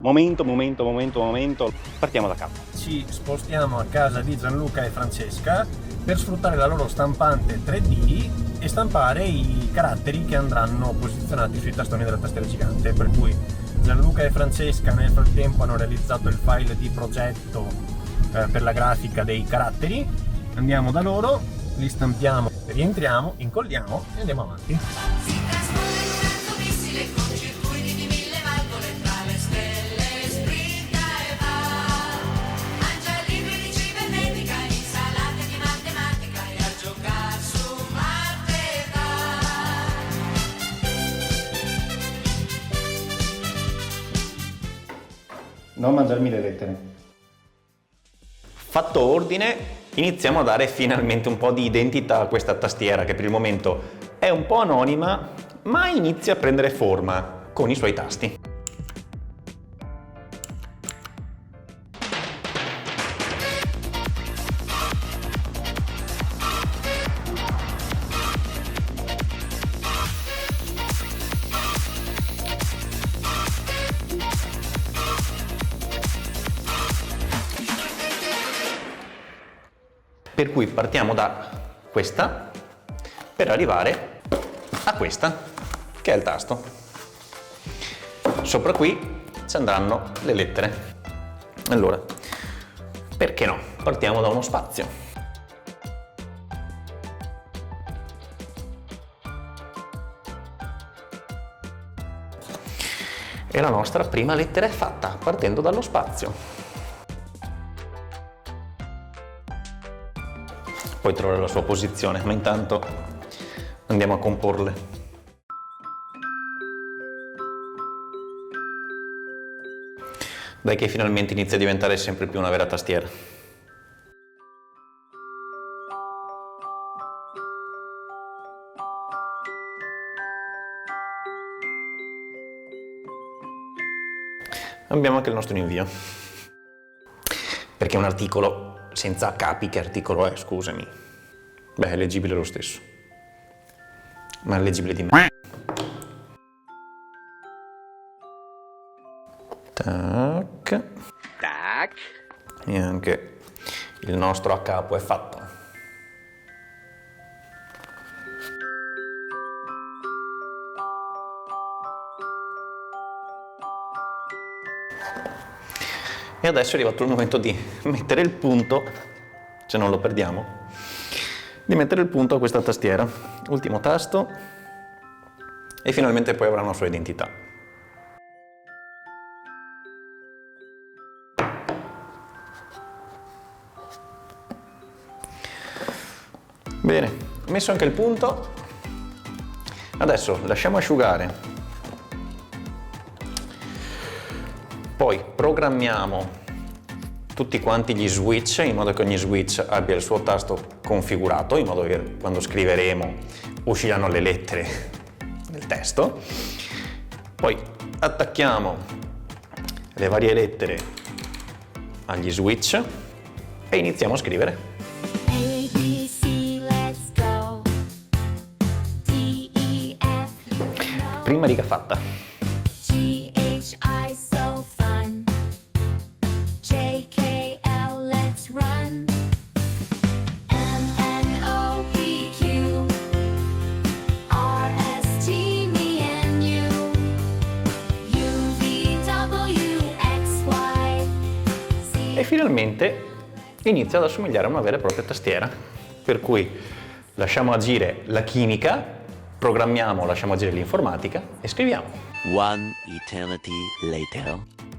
Momento, partiamo da capo. Ci spostiamo a casa di Gianluca e Francesca per sfruttare la loro stampante 3D e stampare i caratteri che andranno posizionati sui tastoni della tastiera gigante, per cui Gianluca e Francesca nel frattempo hanno realizzato il file di progetto per la grafica dei caratteri. Andiamo da loro, li stampiamo, rientriamo, incolliamo e andiamo avanti. Non mangiarmi le lettere. Fatto ordine, iniziamo a dare finalmente un po' di identità a questa tastiera che per il momento è un po' anonima, ma inizia a prendere forma con i suoi tasti. Per cui partiamo da questa per arrivare a questa, che è il tasto. Sopra qui ci andranno le lettere. Allora, perché no? Partiamo da uno spazio. E la nostra prima lettera è fatta, partendo dallo spazio. Poi trovare la sua posizione, ma intanto andiamo a comporle. Dai che finalmente inizia a diventare sempre più una vera tastiera. Abbiamo anche il nostro invio. Perché è un articolo senza capi, che articolo è, scusami? Beh, è leggibile lo stesso. Ma è leggibile di me. Tac. Tac. E anche il nostro a capo è fatto. E adesso è arrivato il momento di mettere il punto, se non lo perdiamo, di mettere il punto a questa tastiera. Ultimo tasto e finalmente poi avrà una sua identità. Bene, messo anche il punto, adesso lasciamo asciugare. Poi programmiamo tutti quanti gli switch in modo che ogni switch abbia il suo tasto configurato, in modo che quando scriveremo usciranno le lettere del testo. Poi attacchiamo le varie lettere agli switch e iniziamo a scrivere. Prima riga fatta. E finalmente inizia ad assomigliare a una vera e propria tastiera, per cui lasciamo agire la chimica, programmiamo, lasciamo agire l'informatica e scriviamo. One eternity later.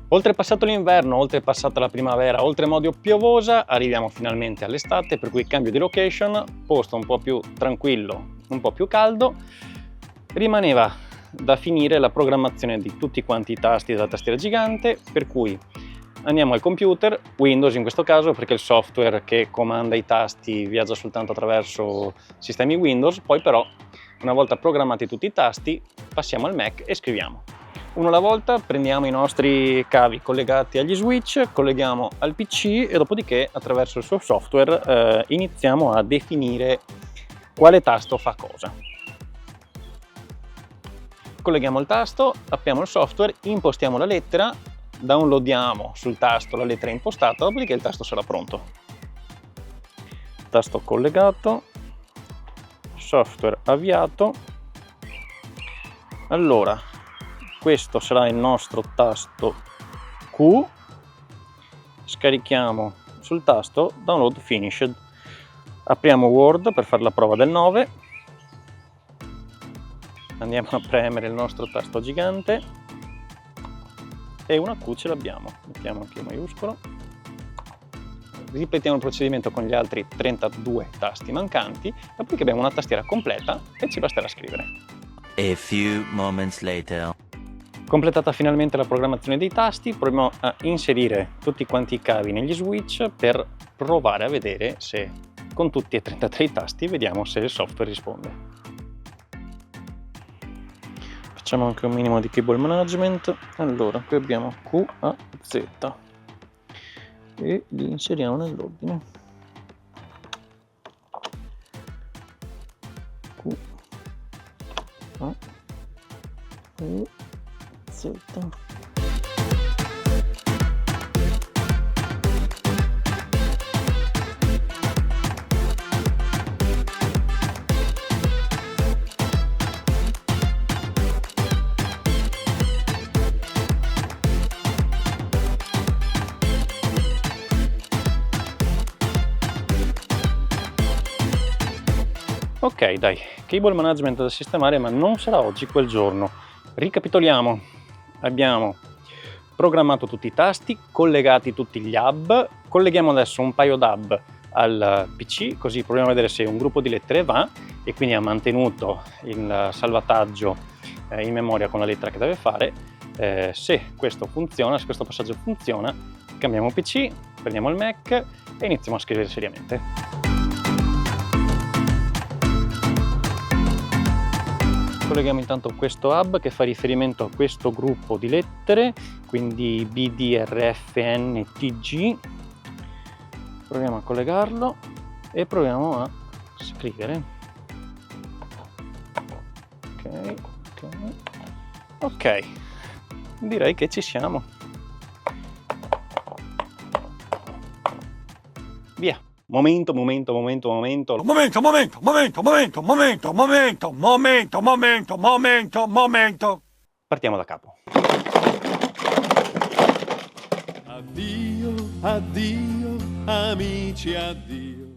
Oltrepassato l'inverno, oltrepassata la primavera, oltremodo piovosa, arriviamo finalmente all'estate, per cui cambio di location, posto un po' più tranquillo, un po' più caldo. Rimaneva da finire la programmazione di tutti quanti i tasti della tastiera gigante, per cui andiamo al computer, Windows in questo caso, perché il software che comanda i tasti viaggia soltanto attraverso sistemi Windows. Poi però, una volta programmati tutti i tasti, passiamo al Mac e scriviamo. Uno alla volta prendiamo i nostri cavi collegati agli switch, colleghiamo al PC e dopodiché attraverso il suo software iniziamo a definire quale tasto fa cosa. Colleghiamo il tasto, apriamo il software, impostiamo la lettera, downloadiamo sul tasto la lettera impostata, dopodiché il tasto sarà pronto. Tasto collegato, software avviato. Allora, questo sarà il nostro tasto Q, scarichiamo sul tasto download finished, apriamo Word per fare la prova del 9, andiamo a premere il nostro tasto gigante e una Q ce l'abbiamo, mettiamo anche maiuscolo, ripetiamo il procedimento con gli altri 32 tasti mancanti, dopodiché abbiamo una tastiera completa e ci basterà scrivere. A few moments later. Completata finalmente la programmazione dei tasti, proviamo a inserire tutti quanti i cavi negli switch per provare a vedere se con tutti e 33 i tasti vediamo se il software risponde. Facciamo anche un minimo di cable management. Allora, qui abbiamo Q, A, Z e li inseriamo nell'ordine. Q, A, E, Z. Ok, dai, cable management da sistemare, ma non sarà oggi quel giorno. Ricapitoliamo. Abbiamo programmato tutti i tasti, collegati tutti gli hub, colleghiamo adesso un paio d'hub al PC, così proviamo a vedere se un gruppo di lettere va e quindi ha mantenuto il salvataggio in memoria con la lettera che deve fare. Se questo funziona, se questo passaggio funziona, cambiamo PC, prendiamo il Mac e iniziamo a scrivere seriamente. Colleghiamo intanto questo hub che fa riferimento a questo gruppo di lettere, quindi B, D, R, F, N, T, G. Proviamo a collegarlo e proviamo a scrivere. Ok, direi che ci siamo. Via. Momento. Partiamo da capo. Addio, addio, amici, addio.